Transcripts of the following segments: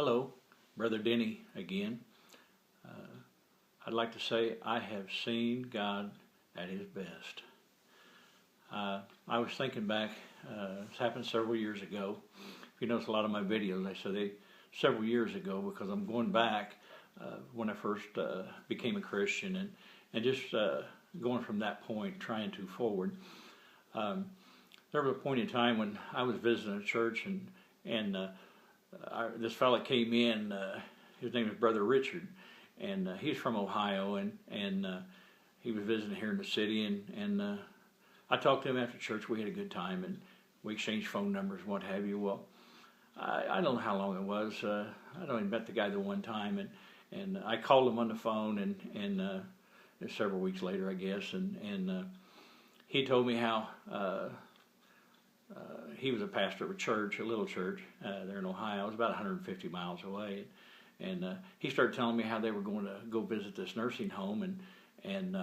Hello, Brother Denny again. I'd like to say I have seen God at His best. I was thinking back, this happened several years ago. If you notice a lot of my videos, I said several years ago because I'm going back when I first became a Christian and just going from that point, trying to forward. There was a point in time when I was visiting a church and this fella came in, his name was Brother Richard, and he's from Ohio, and he was visiting here in the city, and I talked to him after church. We had a good time, and we exchanged phone numbers and what have you. Well, I don't know how long it was. I'd only met the guy the one time, and I called him on the phone, and several weeks later, I guess, and he told me how he was a pastor of a church, a little church there in Ohio. It was about 150 miles away, and he started telling me how they were going to go visit this nursing home, and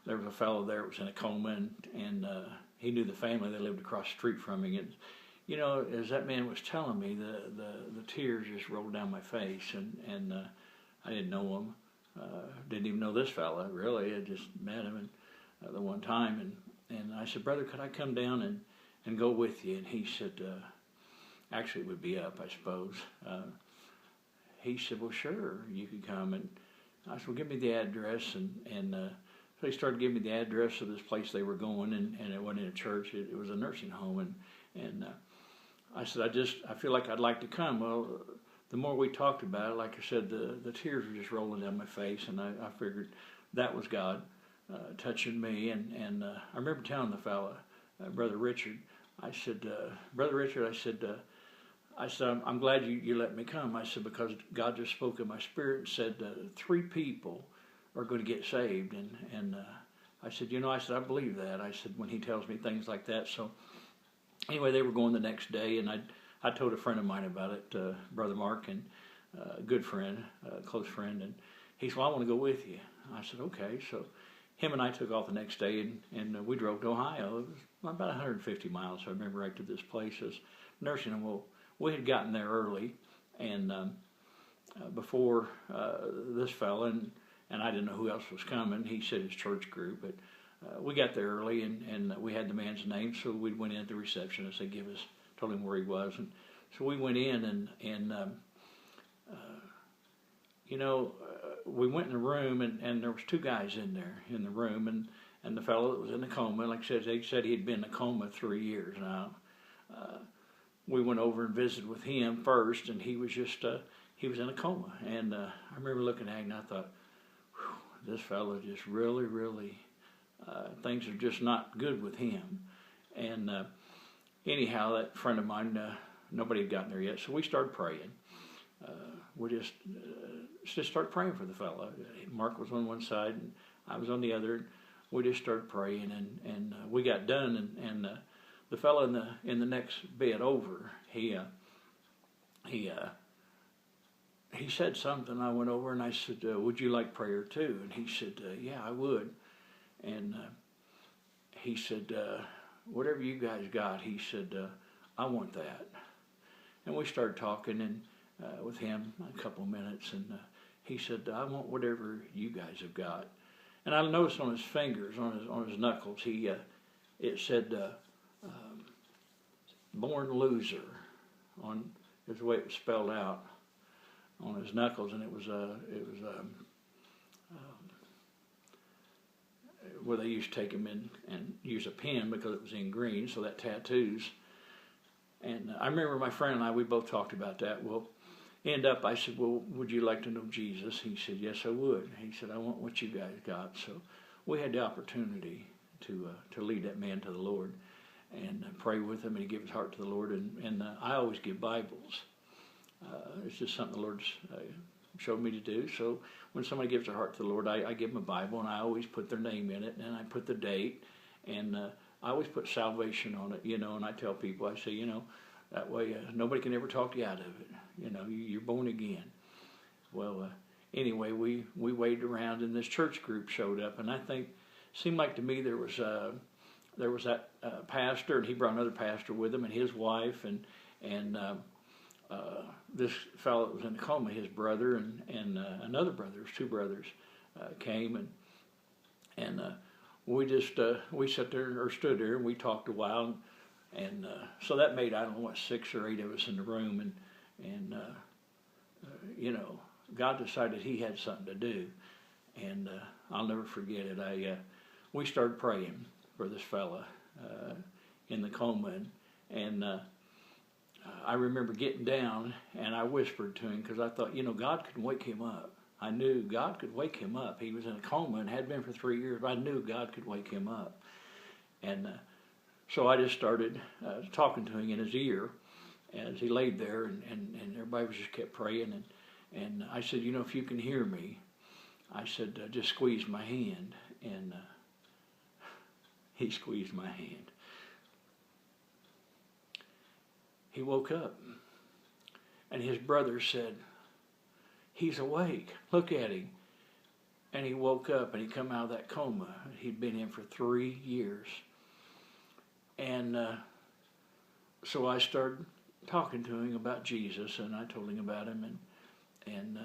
there was a fellow there that was in a coma, and he knew the family. They lived across the street from me, and you know, as that man was telling me, the tears just rolled down my face, and I didn't know him, didn't even know this fella really. I just met him the one time, and I said, "Brother, could I come down and go with you?" And he said, actually it would be up, I suppose. He said, "Well, sure, you could come." And I said, "Well, give me the address." And so he started giving me the address of this place they were going, and it wasn't in a church, it was a nursing home. And I said, I feel like I'd like to come. Well, the more we talked about it, like I said, the tears were just rolling down my face, and I figured that was God touching me. And I remember telling the fella, Brother Richard, I said, "Brother Richard," I said, I'm glad you let me come. I said, because God just spoke in my spirit and said 3 people are going to get saved. And I said, I believe that. I said, when he tells me things like that. So anyway, they were going the next day, and I told a friend of mine about it, Brother Mark, and a good friend, a close friend, and he said, "Well, I want to go with you." I said, "Okay." So him and I took off the next day, and we drove to Ohio. It was about 150 miles, so I remember right to this place as nursing home. Well, we had gotten there early, and before this fella, and I didn't know who else was coming. He said his church group, but we got there early, and we had the man's name, so we went in at the receptionist. They told him where he was, and so we went in, and we went in the room, and there was 2 guys in the room, and the fellow that was in the coma, like I said, they said he had been in a coma 3 years now. We went over and visited with him first, and he was he was in a coma, and I remember looking at him, and I thought, this fellow just really, things are just not good with him. And anyhow, that friend of mine, nobody had gotten there yet, so we started praying. We just started praying for the fellow. Mark was on one side, and I was on the other. We just started praying, and we got done, and the fellow in the next bed over, he said something. I went over and I said, "Would you like prayer too?" And he said, "Yeah, I would." And he said, "Whatever you guys got," he said, "I want that." And we started talking and with him a couple of minutes, and he said, "I want whatever you guys have got." And I noticed on his fingers, on his knuckles, it said "Born Loser" is the way it was spelled out on his knuckles, and it was where they used to take him in and use a pen because it was in green, so that tattoos. And I remember my friend and I, we both talked about that. Well, I said, "Well, would you like to know Jesus?" He said, "Yes, I would." He said, "I want what you guys got." So we had the opportunity to lead that man to the Lord and pray with him, and he gave his heart to the Lord. And I always give Bibles. It's just something the Lord's showed me to do. So when somebody gives their heart to the Lord, I give them a Bible, and I always put their name in it, and I put the date, and I always put salvation on it, and I tell people, I say, that way nobody can ever talk you out of it. You're born again. Well, anyway, we waited around, and this church group showed up, and I think, seemed like to me there was that pastor, and he brought another pastor with him, and his wife, and this fellow that was in a coma, his brother and another brother, two brothers, came and we just we sat there or stood there and we talked a while, and so that made, I don't know what, 6 or 8 of us in the room, and you know, God decided He had something to do, and I'll never forget it. We started praying for this fella in the coma, and I remember getting down and I whispered to him because I thought, you know, God could wake him up. I knew God could wake him up. He was in a coma and had been for 3 years, but I knew God could wake him up. And so I just started talking to him in his ear as he laid there, and everybody was just kept praying. And I said, you know, if you can hear me, I said, just squeeze my hand. And he squeezed my hand. He woke up, and his brother said, he's awake, look at him. And he woke up and he come out of that coma. He'd been in for 3 years. And so I started talking to him about Jesus, and I told him about him, and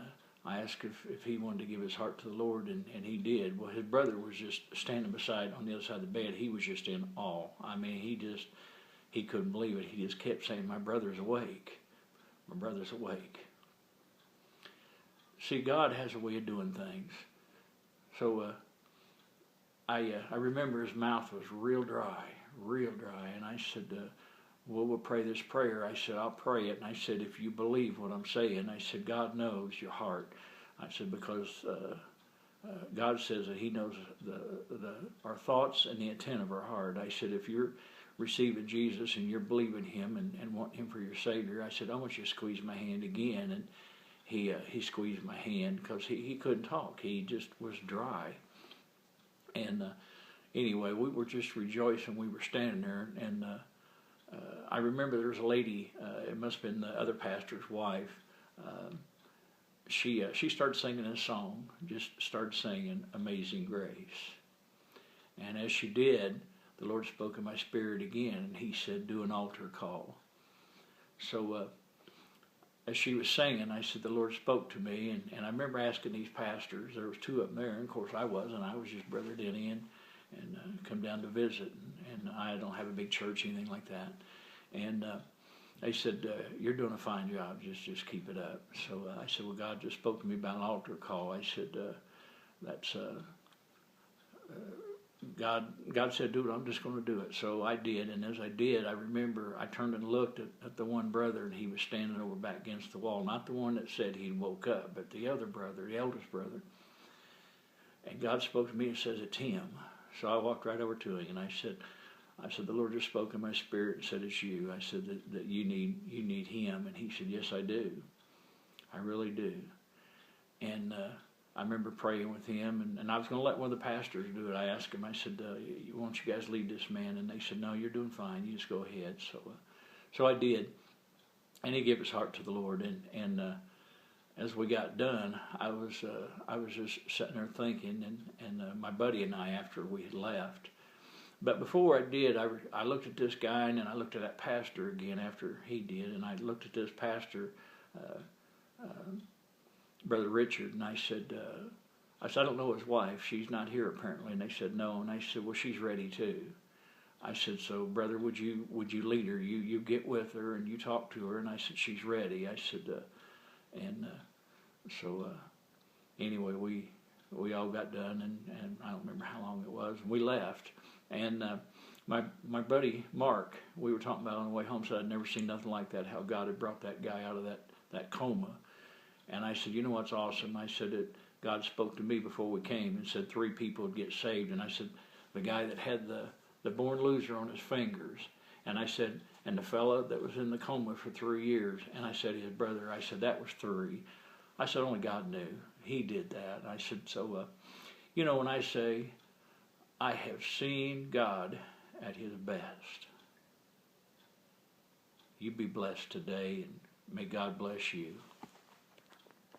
I asked if he wanted to give his heart to the Lord, and he did. Well, his brother was just standing beside on the other side of the bed. He was just in awe. I mean, he couldn't believe it. He just kept saying, my brother's awake. My brother's awake. See, God has a way of doing things. So I remember his mouth was real dry. And I said, well, we'll pray this prayer. I said, I'll pray it. And I said, if you believe what I'm saying, I said, God knows your heart. I said, because God says that He knows our thoughts and the intent of our heart. I said, if you're receiving Jesus and you're believing Him and want Him for your Savior, I said, I want you to squeeze my hand again. And he squeezed my hand because he couldn't talk. He just was dry. And anyway, we were just rejoicing. We were standing there, and I remember there was a lady, it must have been the other pastor's wife. She started singing a song, just started singing Amazing Grace. And as she did, the Lord spoke in my spirit again, and He said, do an altar call. So as she was singing, I said, the Lord spoke to me, and I remember asking these pastors, there was 2 of them there, and of course I wasn't. I was just Brother Denny and come down to visit, and I don't have a big church, anything like that. And they said, you're doing a fine job, just keep it up. So I said, well, God just spoke to me about an altar call. I said, that's God said, do it, I'm just going to do it. So I did, and as I did, I remember I turned and looked at the one brother, and he was standing over back against the wall. Not the one that said he woke up, but the other brother, the eldest brother. And God spoke to me and says, it's him. So I walked right over to him, and I said, the Lord just spoke in my spirit and said, it's you. I said that you need Him. And he said, yes, I do. I really do. And I remember praying with him, and I was going to let one of the pastors do it. I asked him, I said, why don't you guys lead this man? And they said, no, you're doing fine. You just go ahead. So I did. And he gave his heart to the Lord. And as we got done, I was just sitting there thinking, and my buddy and I, after we had left. But before I did, I looked at this guy, and then I looked at that pastor again after he did, and I looked at this pastor, Brother Richard, and I said, I don't know his wife. She's not here apparently. And they said no. And I said, well, she's ready too. I said, so brother, would you lead her? You get with her and you talk to her. And I said, she's ready. I said, anyway, we all got done, and I don't remember how long it was. And we left. And my buddy Mark, we were talking about on the way home, said I'd never seen nothing like that. How God had brought that guy out of that coma. And I said, you know what's awesome? I said that God spoke to me before we came and said 3 people would get saved. And I said, the guy that had the born loser on his fingers. And I said, and the fella that was in the coma for 3 years. And I said, his brother, I said, that was 3. I said, only God knew. He did that. I said, so, when I say, I have seen God at His best. You be blessed today, and may God bless you.